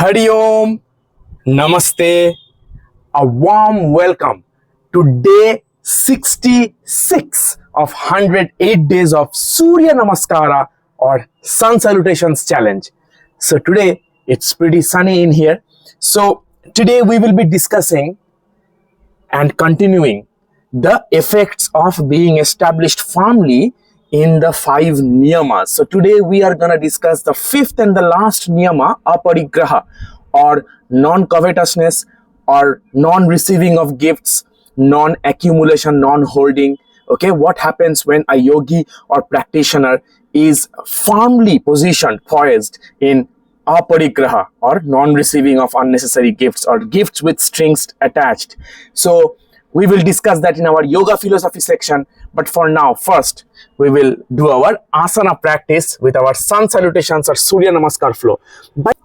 Hari Om, Namaste, a warm welcome to day 66 of 108 days of Surya Namaskara or Sun Salutations Challenge. So today it's pretty sunny in here. So today we will be discussing and continuing the effects of being established firmly in the 5 niyamas. So today we are going to discuss the 5th and the last niyama, aparigraha, or non-covetousness, or non-receiving of gifts, non-accumulation, non-hoarding. Okay, what happens when a yogi or practitioner is firmly positioned, poised in aparigraha, or non-receiving of unnecessary gifts or gifts with strings attached. So we will discuss that in our yoga philosophy section. But for now, first, we will do our asana practice with our sun salutations or Surya Namaskar flow.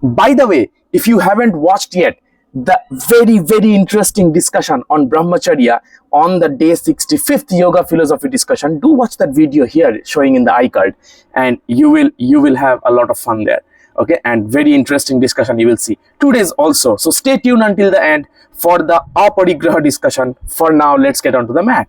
By the way, if you haven't watched yet the very interesting discussion on Brahmacharya on the day 65th yoga philosophy discussion, do watch that video here showing in the iCard, and you will have a lot of fun there. Okay, and very interesting discussion you will see. 2 days also. So stay tuned until the end for the aparigraha discussion. For now, let's get onto the mat.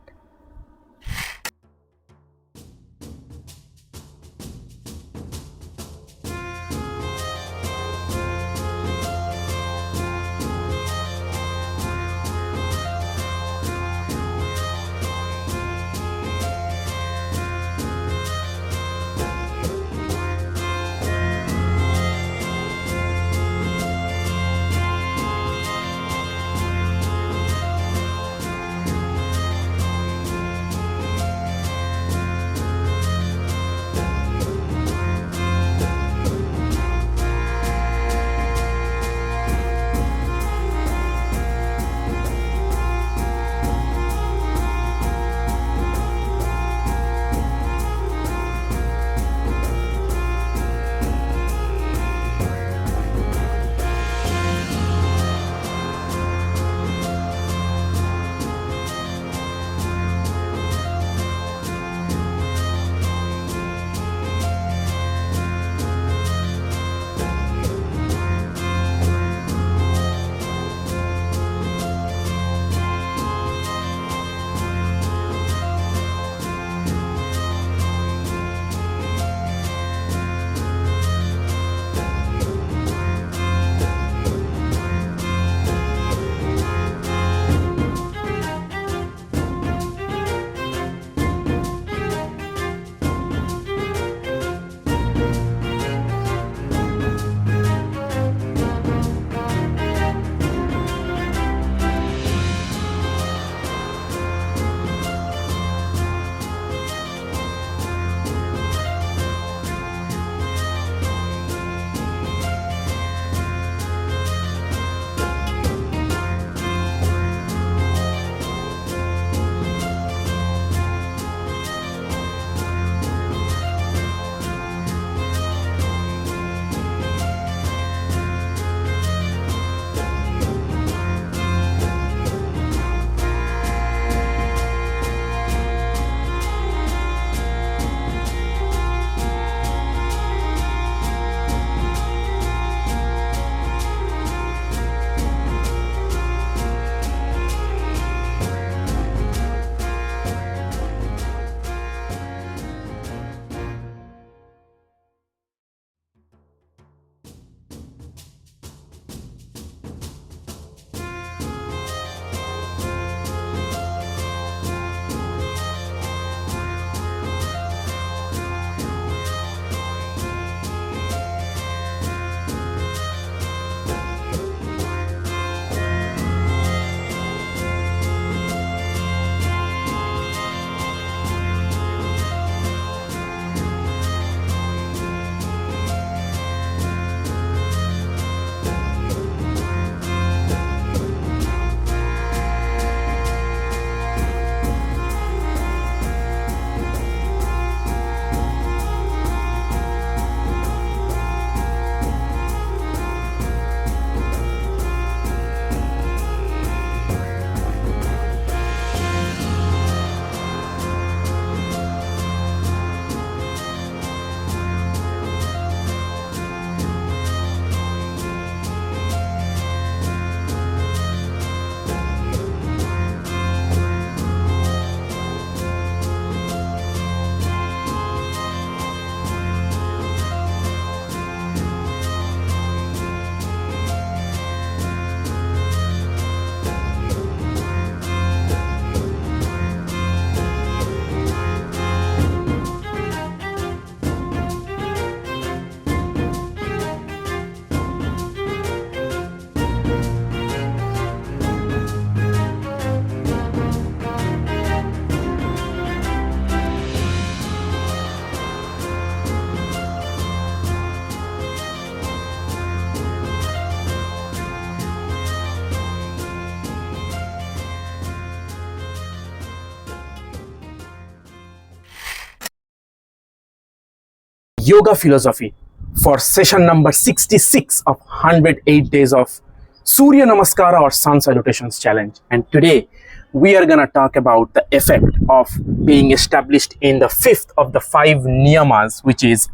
yoga philosophy for session number 66 of 108 days of Surya Namaskara or Sun Salutations Challenge. And today we are going to talk about the effect of being established in the fifth of the five niyamas, which is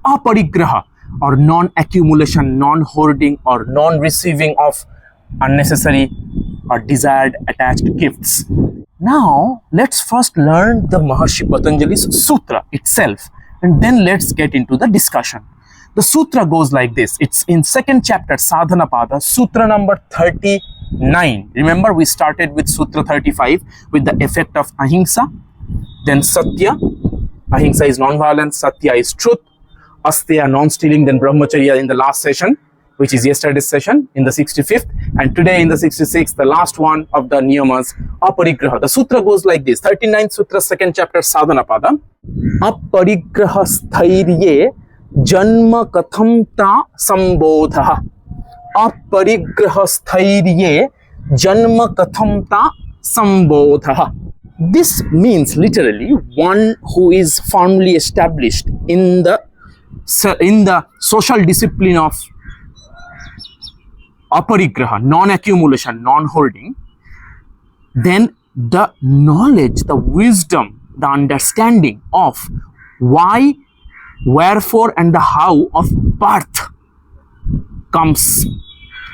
Aparigraha, or non-accumulation, non-hoarding, or non-receiving of unnecessary or desired attached gifts. Now, let's first learn the Maharishi Patanjali's sutra itself, and then let's get into the discussion. The sutra goes like this. It's in second chapter, Sadhana Pada, sutra number 39. Remember, we started with sutra 35 with the effect of ahimsa, then satya. Ahimsa is non-violence, satya is truth, asteya, non-stealing, then brahmacharya in the last session, which is yesterday's session in the 65th, and today in the 66th, the last one of the niyamas, Aparigraha. The sutra goes like this. 39th sutra, second chapter, Sadhana Pada. Aparigraha sthairye janma-kathaṁtā-sambodhaḥ. Aparigraha sthairye janma-kathaṁtā-sambodhaḥ. This means literally one who is firmly established in the social discipline of aparigraha, non-accumulation, non-hoarding, then the knowledge, the wisdom, the understanding of why, wherefore, and the how of birth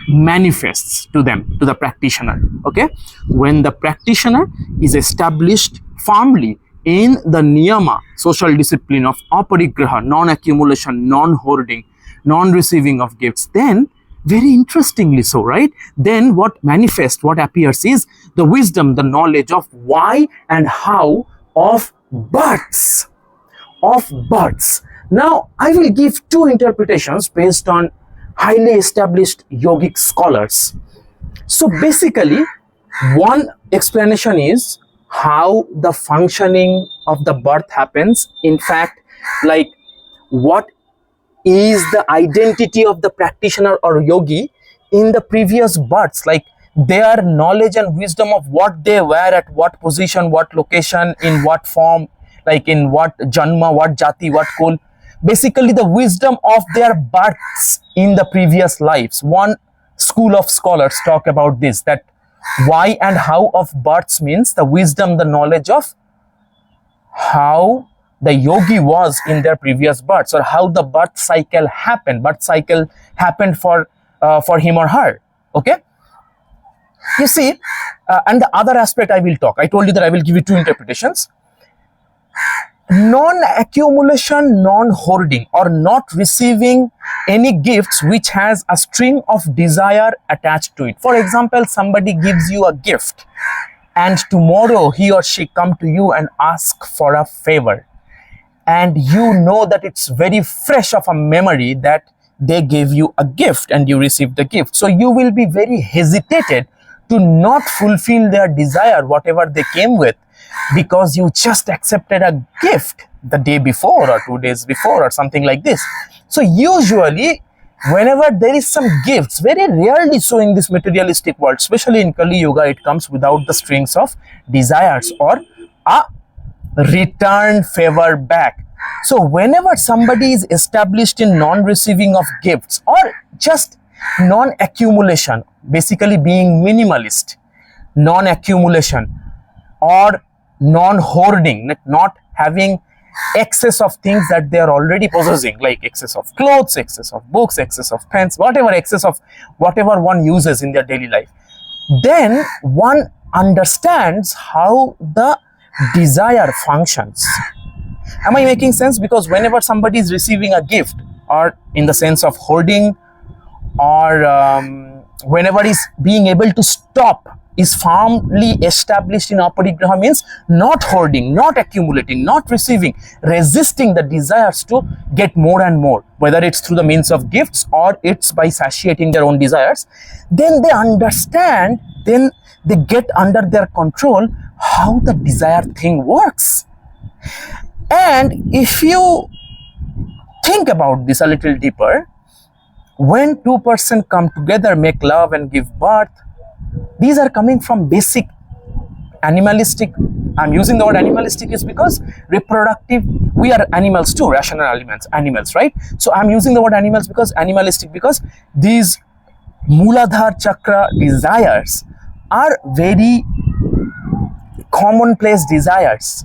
manifests to them, to the practitioner. Okay, when the practitioner is established firmly in the niyama, social discipline of aparigraha, non-accumulation, non-hoarding, non-receiving of gifts, then very interestingly so, right? Then what manifests, what appears is the wisdom, the knowledge of why and how of births. Now, I will give two interpretations based on highly established yogic scholars. So basically, one explanation is how the functioning of the birth happens. In fact, like what is the identity of the practitioner or yogi in the previous births, like their knowledge and wisdom of what they were at what position, what location, in what form, like in what janma, what jati, what kul. Basically, the wisdom of their births in the previous lives. One school of scholars talk about this, that why and how of births means the wisdom, the knowledge of how the yogi was in their previous births, or how the birth cycle happened for him or her. Okay, you see, and the other aspect I will talk. I told you that I will give you two interpretations. Non-accumulation, non-hoarding, or not receiving any gifts which has a string of desire attached to it. For example, somebody gives you a gift and tomorrow he or she come to you and ask for a favor, and you know that it's very fresh of a memory that they gave you a gift and you received the gift. So you will be very hesitated to not fulfill their desire, whatever they came with, because you just accepted a gift the day before or 2 days before or something like this. So usually, whenever there is some gifts, very rarely so in this materialistic world, especially in Kali Yuga, it comes without the strings of desires or a return favor back. So whenever somebody is established in non-receiving of gifts or just non-accumulation, basically being minimalist, non-accumulation or non-hoarding, not having excess of things that they are already possessing, like excess of clothes, excess of books, excess of pens, whatever excess of whatever one uses in their daily life, then one understands how the desire functions. Am I making sense? Because whenever somebody is receiving a gift, or in the sense of hoarding, or whenever is being able to stop, is firmly established in aparigraha, means not hoarding, not accumulating, not receiving, resisting the desires to get more and more, whether it's through the means of gifts or it's by satiating their own desires, then they understand, then they get under their control how the desired thing works. And if you think about this a little deeper, when two persons come together, make love and give birth, these are coming from basic animalistic I'm using the word animalistic is because reproductive, we are animals too, rational animals, right? So I'm using the word animals because animalistic, because these Muladhara chakra desires are very commonplace desires.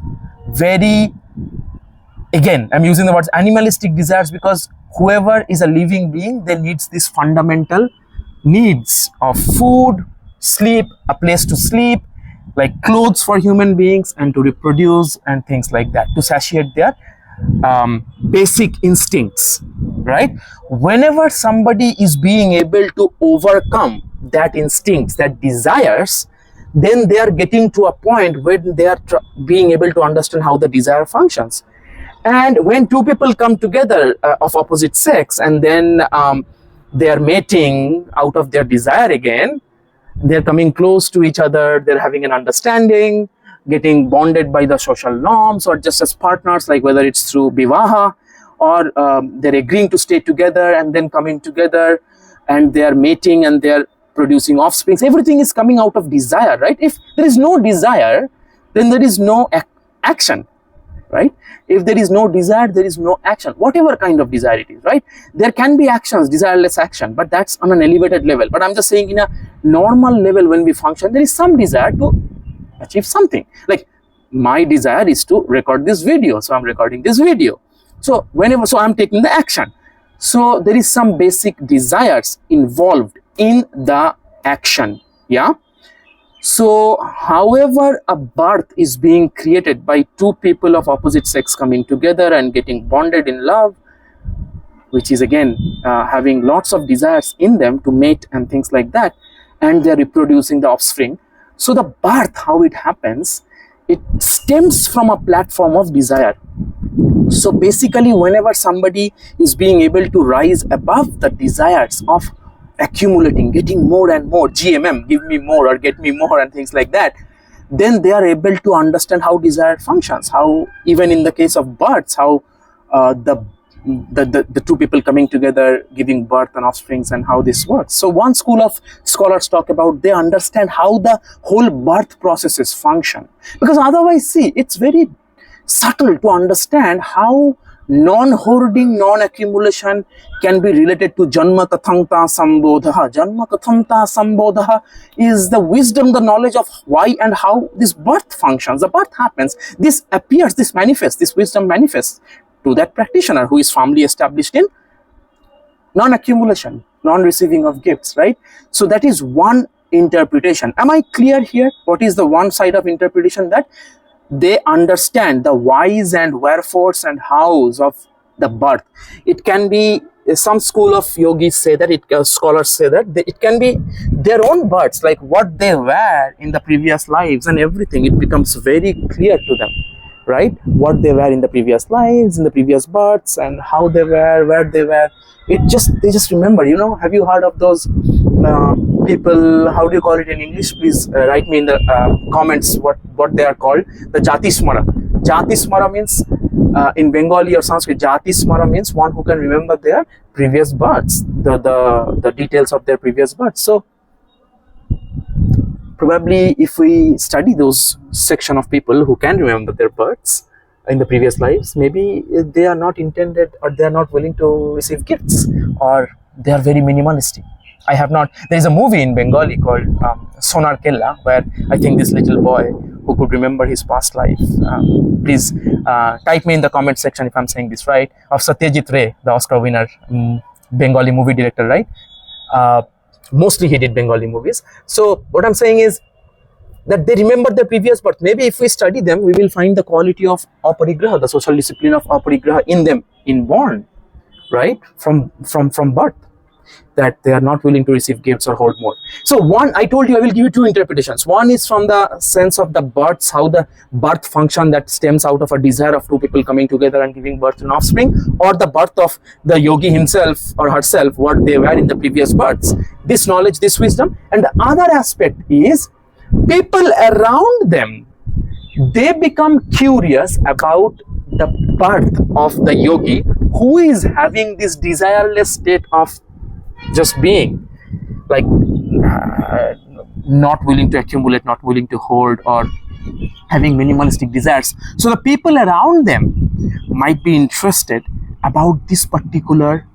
Very, again, I'm using the words animalistic desires because whoever is a living being, they needs these fundamental needs of food, sleep, a place to sleep, like clothes for human beings, and to reproduce and things like that, to satiate their basic instincts, right? Whenever somebody is being able to overcome that instincts, that desires, then they are getting to a point where they are being able to understand how the desire functions. And when two people come together of opposite sex, and then they are mating out of their desire again, they're coming close to each other, they're having an understanding, getting bonded by the social norms, or just as partners, like whether it's through vivaha, or they're agreeing to stay together and then coming together, and they're mating and they're producing offspring. Everything is coming out of desire, right? If there is no desire, then there is no action, right? If there is no desire, there is no action, whatever kind of desire it is, right? There can be actions, desireless action, but that's on an elevated level. But I'm just saying, in a normal level, when we function, there is some desire to achieve something. Like my desire is to record this video, so I'm recording this video. So I'm taking the action. So there is some basic desires involved in the action, yeah? So however a birth is being created by two people of opposite sex coming together and getting bonded in love, which is again having lots of desires in them to mate and things like that, and they're reproducing the offspring. So the birth, how it happens, it stems from a platform of desire. So basically, whenever somebody is being able to rise above the desires of accumulating, getting more and more, GMM, give me more or get me more and things like that, then they are able to understand how desire functions, how even in the case of births, how the two people coming together, giving birth and offsprings, and how this works. So one school of scholars talk about, they understand how the whole birth processes function, because otherwise, see, it's very subtle to understand how non-hoarding, non-accumulation can be related to janma-kathaṁtā-sambodhaḥ. Janma-kathaṁtā-sambodhaḥ is the wisdom, the knowledge of why and how this birth functions. The birth happens, this appears, this manifests, this wisdom manifests to that practitioner who is firmly established in non-accumulation, non-receiving of gifts, right? So that is one interpretation. Am I clear here? What is the one side of interpretation? That they understand the whys and wherefores and hows of the birth. It can be, some school of yogis say that, scholars say that it can be their own births, like what they were in the previous lives and everything. It becomes very clear to them, right? What they were in the previous lives, in the previous births, and how they were, where they were. They just remember, you know. Have you heard of those people, how do you call it in English? Please write me in the comments what they are called. The Jati Smara. Jati Smara means in Bengali or Sanskrit, Jati Smara means one who can remember their previous births, the details of their previous births. So probably if we study those section of people who can remember their births in the previous lives, maybe they are not intended, or they are not willing to receive gifts, or they are very minimalistic. I have not, there is a movie in Bengali called Sonar Kella, where I think this little boy who could remember his past life, please type me in the comment section if I'm saying this right, of Satyajit Ray, the Oscar winner, Bengali movie director, right? Mostly he did Bengali movies. So what I'm saying is that they remember their previous birth. Maybe if we study them, we will find the quality of aparigraha, the social discipline of aparigraha in them, inborn, right? From birth, that they are not willing to receive gifts or hold more. So one, I told you I will give you two interpretations. One is from the sense of the births, how the birth function that stems out of a desire of two people coming together and giving birth to an offspring, or the birth of the yogi himself or herself, what they were in the previous births. This knowledge, this wisdom. And the other aspect is people around them, they become curious about the birth of the yogi who is having this desireless state of just being, like not willing to accumulate, not willing to hold, or having minimalistic desires. So the people around them might be interested about this particular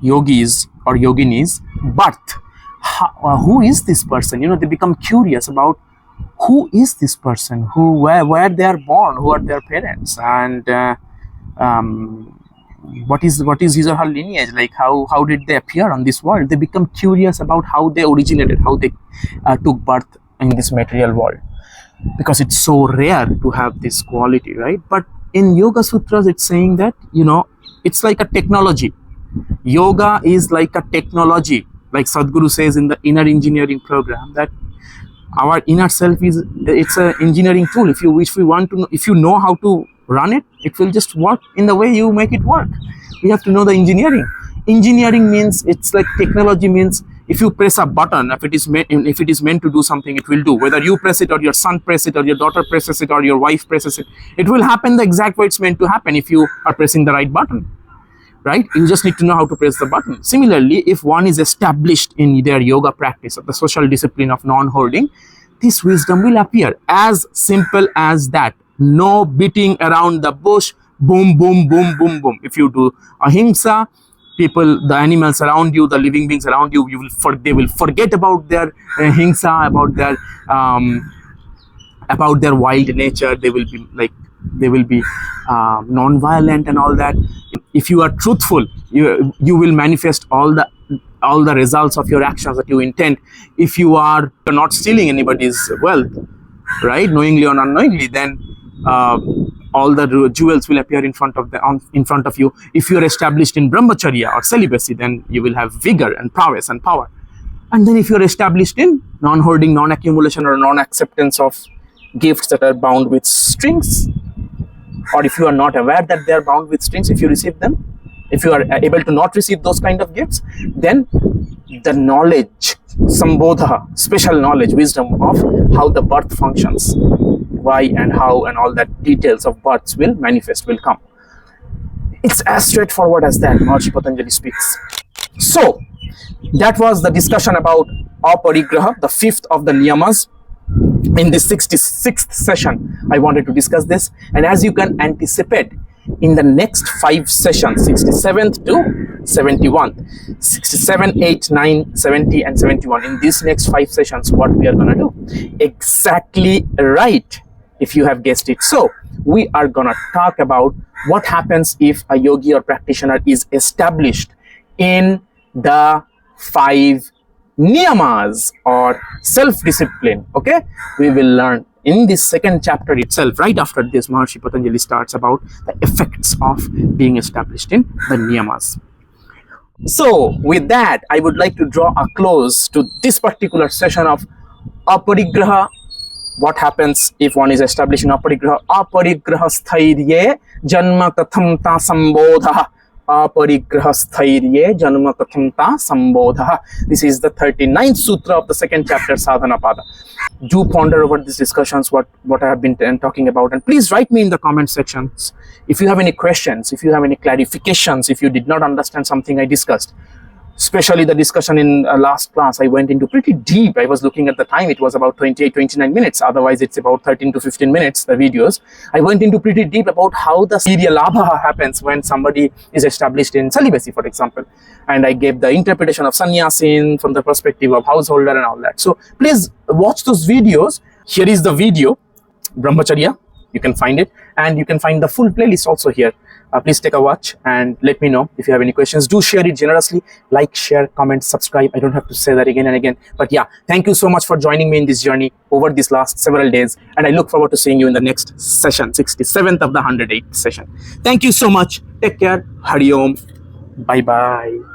yogis or yoginis birth. Who is this person? You know, they become curious about who is this person, where they are born, who are their parents, and what is his or her lineage, like how did they appear on this world. They become curious about how they originated, how they took birth in this material world, because it's so rare to have this quality, right? But in Yoga Sutras, it's saying that, you know, it's like a technology. Yoga is like a technology, like Sadhguru says in the inner engineering program, that our inner self it's an engineering tool. If you know how to run it, it will just work in the way you make it work. We have to know the engineering. Engineering means, it's like technology means, if you press a button, if it is meant to do something, it will do. Whether you press it or your son press it or your daughter presses it or your wife presses it, it will happen the exact way it's meant to happen if you are pressing the right button, right? You just need to know how to press the button. Similarly, if one is established in their yoga practice of the social discipline of non-hoarding, this wisdom will appear. As simple as that. No beating around the bush, boom, boom, boom, boom, boom. If you do ahimsa, people, the animals around you, the living beings around you, they will forget about their ahimsa, about their wild nature. They will be non-violent and all that. If you are truthful, you will manifest all the results of your actions that you intend. If you are not stealing anybody's wealth, right, knowingly or unknowingly, then all the jewels will appear in front of you. If you are established in brahmacharya or celibacy, then you will have vigor and prowess and power. And then if you are established in non-hoarding, non-accumulation, or non-acceptance of gifts that are bound with strings, or if you are not aware that they are bound with strings, if you receive them, if you are able to not receive those kind of gifts, then the knowledge, sambodhaḥ, special knowledge, wisdom of how the birth functions, why and how, and all that details of births will manifest, will come. It's as straightforward as that. Maharishi Patanjali speaks. So that was the discussion about aparigraha, the fifth of the niyamas. In this 66th session, I wanted to discuss this, and as you can anticipate, in the next 5 sessions, 67th to 71th, 67, 8, 9, 70 and 71, in these next 5 sessions, what we are going to do, exactly right, if you have guessed it. So we are going to talk about what happens if a yogi or practitioner is established in the 5 niyamas or self-discipline. Okay, we will learn in this second chapter itself. Right after this, Maharishi Patanjali starts about the effects of being established in the niyamas. So with that, I would like to draw a close to this particular session of aparigraha. What happens if one is established in aparigraha? Aparigraha sthairye janma-kathaṁtā-sambodhaḥ. Aparigraha sthairye janma-kathaṁtā-sambodhaḥ. This is the 39th sutra of the second chapter, Sadhana Pada. Do ponder over these discussions, what I have been talking about, and please write me in the comment sections if you have any questions, if you have any clarifications, if you did not understand something I discussed. Especially the discussion in last class, I went into pretty deep. I was looking at the time, it was about 28-29 minutes. Otherwise, it's about 13 to 15 minutes, the videos. I went into pretty deep about how the sthairye labha happens when somebody is established in celibacy, for example. And I gave the interpretation of sannyasin from the perspective of householder and all that. So please watch those videos. Here is the video, Brahmacharya. You can find it, and you can find the full playlist also here. Please take a watch and let me know if you have any questions. Do share it generously. Like, share, comment, subscribe. I don't have to say that again and again. But yeah, thank you so much for joining me in this journey over these last several days. And I look forward to seeing you in the next session, 67th of the 108th session. Thank you so much. Take care. Hari Om. Bye-bye.